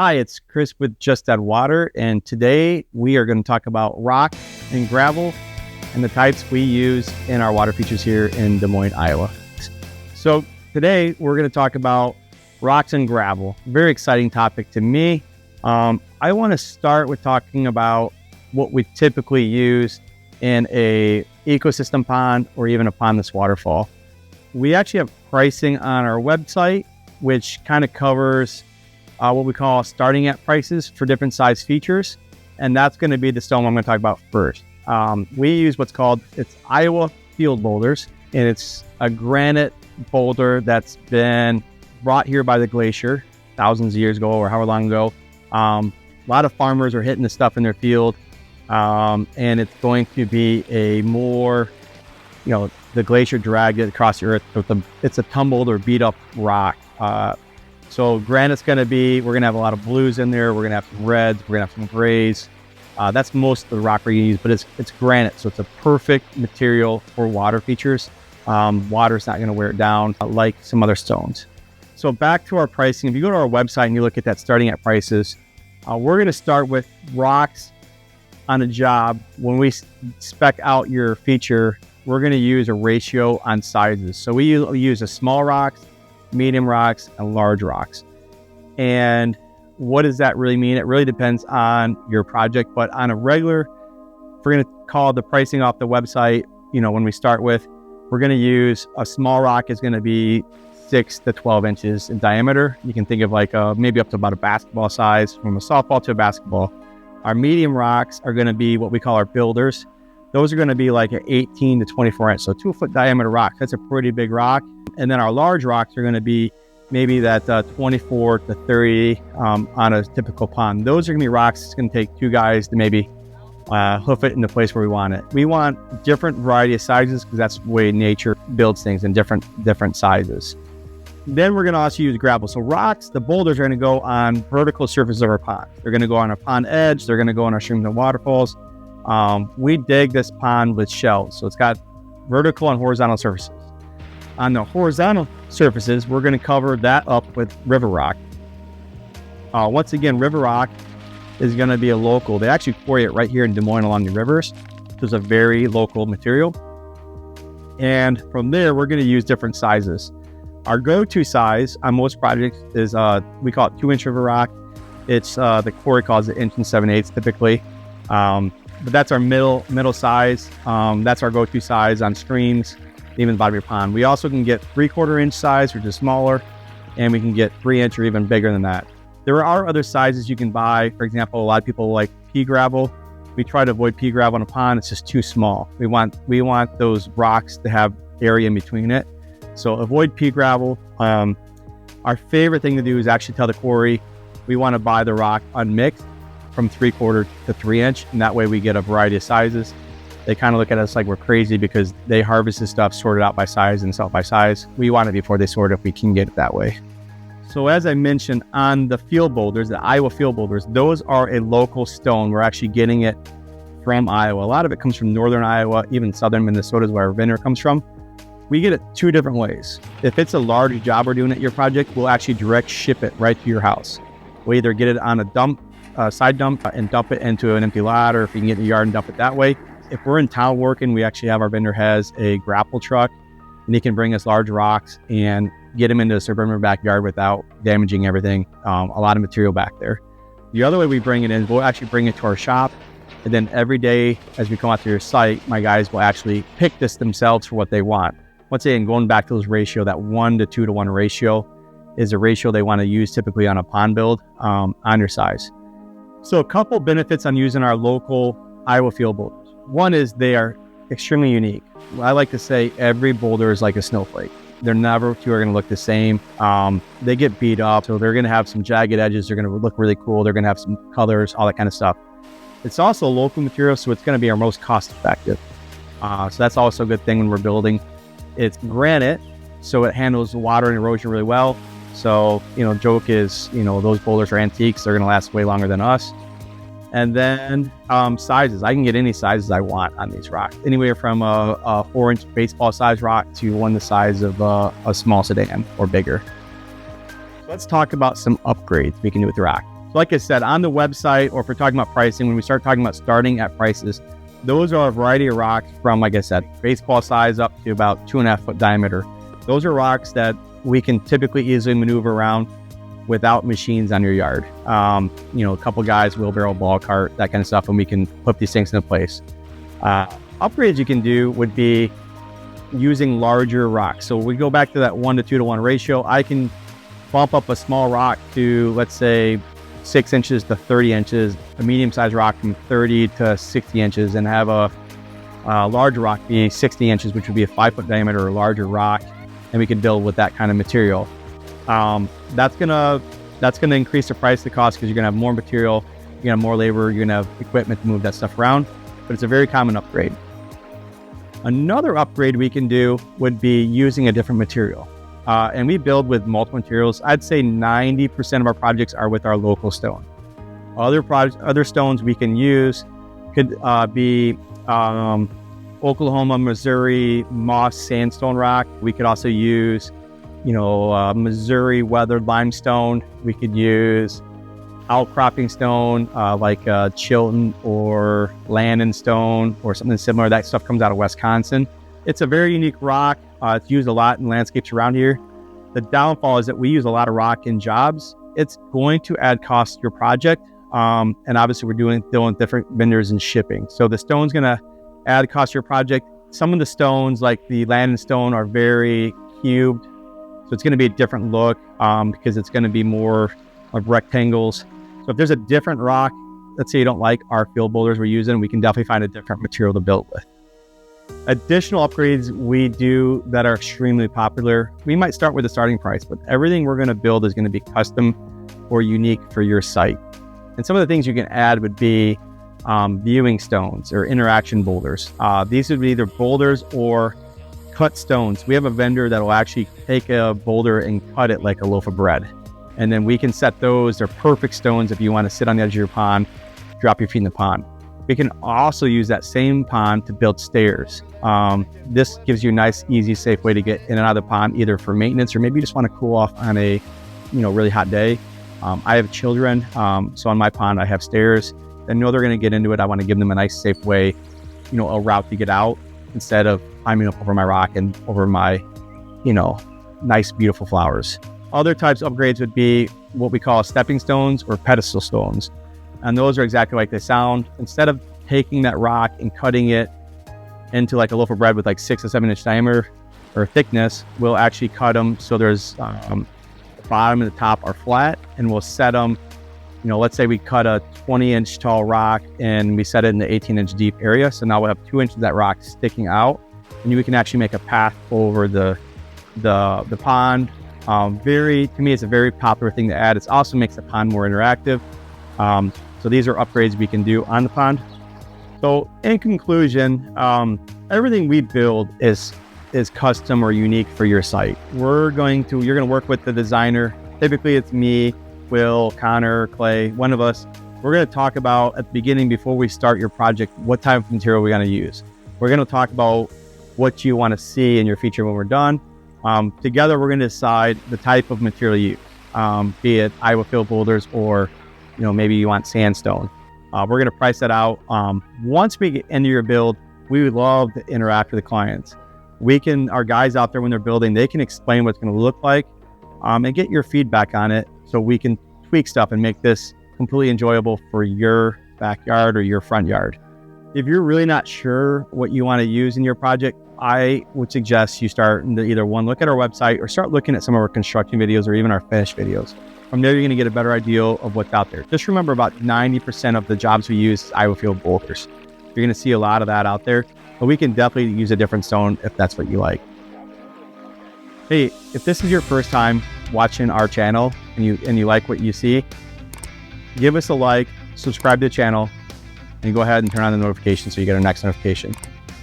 Hi, it's Chris with Just Add Water, and today we are going to talk about rock and gravel and the types we use in our water features here in Des Moines, Iowa. So today we're going to talk about rocks and gravel. Very exciting topic to me. I want to start with talking about what we typically use in a ecosystem pond or even a pondless waterfall. We actually have pricing on our website, which kind of covers what we call starting at prices for different size features. And that's going to be the stone I'm going to talk about first. We use it's Iowa Field Boulders, and it's a granite boulder that's been brought here by the glacier thousands of years ago or however long ago. A lot of farmers are hitting this stuff in their field, and it's going to be a more, the glacier dragged it across the earth. It's a tumbled or beat up rock. So granite's we're going to have a lot of blues in there. We're going to have some reds. We're going to have some grays. That's most of the rock we're going to use, but it's granite. So it's a perfect material for water features. Water's not going to wear it down like some other stones. So back to our pricing. If you go to our website and you look at that starting at prices, we're going to start with rocks on a job. When we spec out your feature, we're going to use a ratio on sizes. So we use a small rocks, medium rocks, and large rocks. And what does that really mean? It really depends on your project, but on a regular, if we're going to call the pricing off the website, when we start with, we're going to use a small rock is going to be 6 to 12 inches in diameter. You can think of maybe up to about a basketball size, from a softball to a basketball. Our medium rocks are going to be what we call our builders. Those are going to be like an 18 to 24 inch, so 2 foot diameter rock. That's a pretty big rock. And then our large rocks are going to be maybe that 24 to 30 on a typical pond. Those are going to be rocks. It's going to take 2 guys to maybe hoof it in the place where we want it. We want different variety of sizes because that's the way nature builds things in different sizes. Then we're going to also use gravel. So rocks, the boulders are going to go on vertical surfaces of our pond. They're going to go on our pond edge. They're going to go on our streams and waterfalls. We dig this pond with shells. So it's got vertical and horizontal surfaces. On the horizontal surfaces, we're going to cover that up with river rock. Once again, river rock is going to be a local. They actually quarry it right here in Des Moines along the rivers. So it's a very local material. And from there, we're going to use different sizes. Our go-to size on most projects is, we call it 2-inch river rock. It's, the quarry calls it 1 7/8 typically. But that's our middle size. That's our go-to size on streams, even the bottom of your pond. We also can get 3/4 inch size, which is smaller, and we can get 3 inch or even bigger than that. There are other sizes you can buy. For example, a lot of people like pea gravel. We try to avoid pea gravel in a pond. It's just too small. We want those rocks to have area in between it. So avoid pea gravel. Our favorite thing to do is actually tell the quarry we want to buy the rock unmixed from 3/4 to 3 inch, and that way we get a variety of sizes. They kind of look at us like we're crazy because they harvest this stuff, sort it out by size and sell it by size. We want it before they sort it if we can get it that way. So as I mentioned, on the field boulders, the Iowa Field Boulders, those are a local stone. We're actually getting it from Iowa. A lot of it comes from northern Iowa, even southern Minnesota is where our vendor comes from. We get it 2 different ways. If it's a large job we're doing at your project, we'll actually direct ship it right to your house. We'll either get it on a side dump and dump it into an empty lot, or if you can get in the yard and dump it that way. If we're in town working, we actually have our vendor has a grapple truck, and he can bring us large rocks and get them into a suburban backyard without damaging everything. A lot of material back there. The other way we bring it in, we'll actually bring it to our shop, and then every day as we come out to your site, my guys will actually pick this themselves for what they want. Once again, going back to those ratio, that 1 to 2 to 1 ratio is a ratio they want to use typically on a pond build on your size. So a couple benefits on using our local Iowa Field Boulders. One is they are extremely unique. I like to say every boulder is like a snowflake. They're never 2 are going to look the same. They get beat up, so they're going to have some jagged edges. They're going to look really cool. They're going to have some colors, all that kind of stuff. It's also a local material, so it's going to be our most cost effective. So that's also a good thing when we're building. It's granite, so it handles water and erosion really well. So, joke is, those boulders are antiques. They're going to last way longer than us. And then sizes. I can get any sizes I want on these rocks. Anywhere from a 4-inch baseball size rock to one the size of a small sedan or bigger. Let's talk about some upgrades we can do with the rock. So like I said, on the website, or if we're talking about pricing, when we start talking about starting at prices, those are a variety of rocks from, like I said, baseball size up to about 2.5 foot diameter. Those are rocks that we can typically easily maneuver around without machines on your yard. A couple guys, wheelbarrow, ball cart, that kind of stuff, and we can put these things into place. Upgrades you can do would be using larger rocks. So we go back to that 1 to 2 to 1 ratio. I can bump up a small rock to, let's say, 6 inches to 30 inches, a medium-sized rock from 30 to 60 inches, and have a larger rock be 60 inches, which would be a 5 foot diameter or larger rock, and we can build with that kind of material. That's gonna increase the price, the cost, because you're gonna have more material, you're gonna have more labor, you're gonna have equipment to move that stuff around, but it's a very common upgrade. Another upgrade we can do would be using a different material. And we build with multiple materials. I'd say 90% of our projects are with our local stone. Other stones we can use could be Oklahoma, Missouri, moss sandstone rock. We could also use, Missouri weathered limestone. We could use outcropping stone, like Chilton or Landon stone or something similar. That stuff comes out of Wisconsin. It's a very unique rock. It's used a lot in landscapes around here. The downfall is that we use a lot of rock in jobs. It's going to add cost to your project. And obviously we're dealing with different vendors and shipping. So the stone's going to add cost to your project. Some of the stones, like the Landon stone, are very cubed. So it's going to be a different look because it's going to be more of rectangles. So if there's a different rock, let's say you don't like our field boulders we're using, we can definitely find a different material to build with. Additional upgrades we do that are extremely popular. We might start with a starting price, but everything we're going to build is going to be custom or unique for your site. And some of the things you can add would be viewing stones or interaction boulders. These would be either boulders or cut stones. We have a vendor that will actually take a boulder and cut it like a loaf of bread. And then we can set those. They're perfect stones if you want to sit on the edge of your pond, drop your feet in the pond. We can also use that same pond to build stairs. This gives you a nice, easy, safe way to get in and out of the pond, either for maintenance or maybe you just want to cool off on a really hot day. I have children, so on my pond I have stairs. I know they're going to get into it. I want to give them a nice, safe way, a route to get out instead of climbing up over my rock and over my, nice, beautiful flowers. Other types of upgrades would be what we call stepping stones or pedestal stones. And those are exactly like they sound. Instead of taking that rock and cutting it into like a loaf of bread with like 6 to 7 inch diameter or thickness, we'll actually cut them so there's the bottom and the top are flat, and we'll set them, let's say we cut a 20-inch tall rock and we set it in the 18-inch deep area. So now we'll have 2 inches of that rock sticking out, and we can actually make a path over the pond. To me, it's a very popular thing to add. It also makes the pond more interactive. So these are upgrades we can do on the pond. So in conclusion, everything we build is custom or unique for your site. You're going to work with the designer. Typically it's me, Will, Connor, Clay, one of us. We're going to talk about at the beginning, before we start your project, what type of material we're going to use. We're going to talk about what you want to see in your feature when we're done. Together, we're going to decide the type of material you use, be it Iowa field boulders or, maybe you want sandstone. We're going to price that out. Once we get into your build, we would love to interact with the clients. Our guys out there when they're building, they can explain what it's going to look like and get your feedback on it so we can tweak stuff and make this completely enjoyable for your backyard or your front yard. If you're really not sure what you want to use in your project, I would suggest you start to either look at our website or start looking at some of our construction videos or even our finish videos. From there, you're going to get a better idea of what's out there. Just remember, about 90% of the jobs we use is Iowa field boulders. You're going to see a lot of that out there, but we can definitely use a different stone if that's what you like. Hey, if this is your first time watching our channel and you like what you see, give us a like, subscribe to the channel, and go ahead and turn on the notifications so you get our next notification.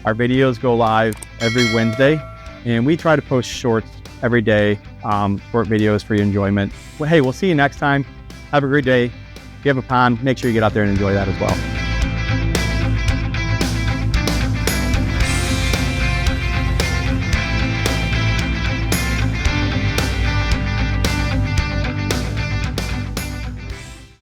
Our videos go live every Wednesday, and we try to post shorts every day, short videos for your enjoyment. Well, hey, we'll see you next time. Have a great day. If you have a pond, make sure you get out there and enjoy that as well.